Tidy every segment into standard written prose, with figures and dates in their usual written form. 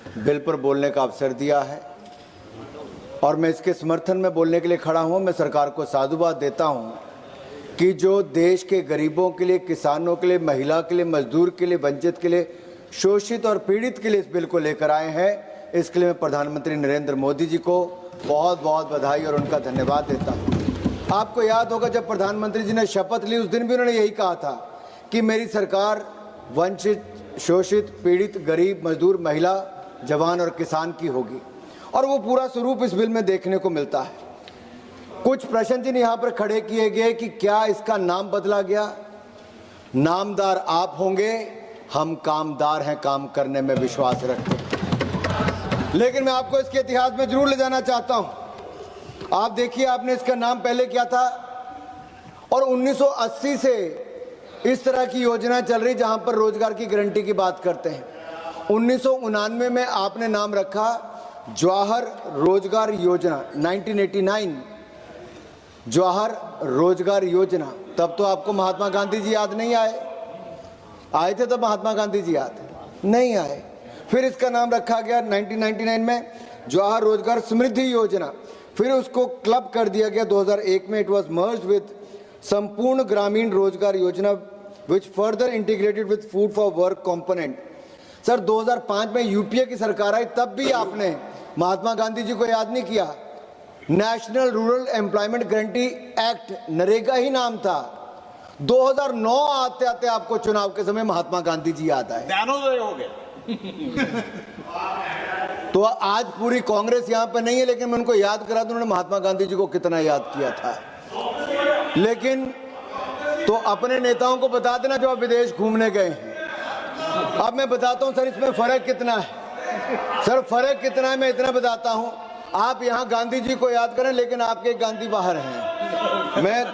Bill पर बोलने का अवसर दिया है और मैं इसके समर्थन में बोलने के लिए खड़ा हूं। मैं सरकार को साधुवाद देता हूं कि जो देश के गरीबों के लिए, किसानों के लिए, महिला के लिए, मजदूर के लिए, वंचित के लिए, शोषित और पीड़ित के लिए इस बिल को लेकर आए हैं। इसके लिए मैं प्रधानमंत्री नरेंद्र मोदी जी को बहुत बहुत बधाई और उनका धन्यवाद देता हूं। आपको याद होगा जब प्रधानमंत्री जी ने शपथ ली, उस दिन भी उन्होंने यही कहा था कि मेरी सरकार वंचित, शोषित, पीड़ित, गरीब, मजदूर, महिला, जवान और किसान की होगी, और वो पूरा स्वरूप इस बिल में देखने को मिलता है। कुछ प्रश्न जिन यहाँ पर खड़े किए गए कि क्या इसका नाम बदला गया। नामदार आप होंगे, हम कामदार हैं, काम करने में विश्वास रखते हैं। लेकिन मैं आपको इसके इतिहास में जरूर ले जाना चाहता हूं। आप देखिए, आपने इसका नाम पहले क्या था, और 1980 से इस तरह की योजना चल रही जहां पर रोजगार की गारंटी की बात करते हैं। 1999 में आपने नाम रखा जवाहर रोजगार योजना, 1989 जवाहर रोजगार योजना। तब तो आपको महात्मा गांधी जी याद नहीं आए थे, तब महात्मा गांधी जी याद नहीं आए। फिर इसका नाम रखा गया 1999 में जवाहर रोजगार समृद्धि योजना। फिर उसको क्लब कर दिया गया 2001 में। इट वाज मर्ज्ड विद संपूर्ण ग्रामीण रोजगार योजना which further integrated with food for work component. Sir 2005 में यूपीए की सरकार आई, तब भी आपने महात्मा गांधी जी को याद नहीं किया। National Rural Employment Guarantee Act, NREGA ही नाम था। 2009 आते आते आपको चुनाव के समय महात्मा गांधी जी याद आए, ज्ञानोदय हो गया। तो आज पूरी कांग्रेस यहाँ पे नहीं है, लेकिन मैं उनको याद करा दूं उन्होंने महात्मा गांधी जी को कितना याद किया था। लेकिन तो अपने नेताओं को बता देना जो आप विदेश घूमने गए हैं। अब मैं बताता हूं सर, इसमें फर्क कितना है। सर फर्क कितना है मैं इतना बताता हूं। आप यहां गांधी जी को याद करें, लेकिन आपके गांधी बाहर हैं। मैं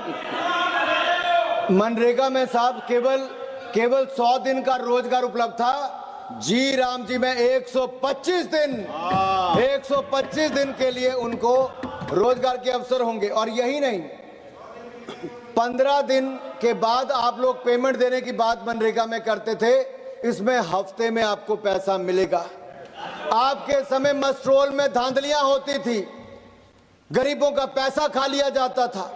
मनरेगा में साहब केवल 100 दिन का रोजगार उपलब्ध था। जी राम जी में 125 दिन के लिए उनको रोजगार के अवसर होंगे। और यही नहीं, 15 दिन के बाद आप लोग पेमेंट देने की बात मनरेगा में करते थे। इसमें हफ्ते में आपको पैसा मिलेगा। आपके समय मस्ट्रोल में धांधलियां होती थी, गरीबों का पैसा खा लिया जाता था,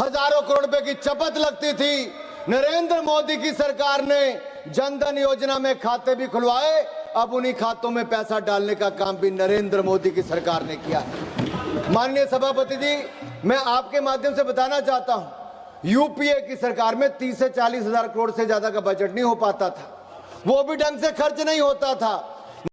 हजारों करोड़ रुपए की चपत लगती थी। नरेंद्र मोदी की सरकार ने जनधन योजना में खाते भी खुलवाए। अब उन्हीं खातों में पैसा डालने का काम भी नरेंद्र मोदी की सरकार ने किया है। माननीय सभापति जी, मैं आपके माध्यम से बताना चाहता हूं, यूपीए की सरकार में 30 से 40 हजार करोड़ से ज्यादा का बजट नहीं हो पाता था। वो भी ढंग से खर्च नहीं होता था।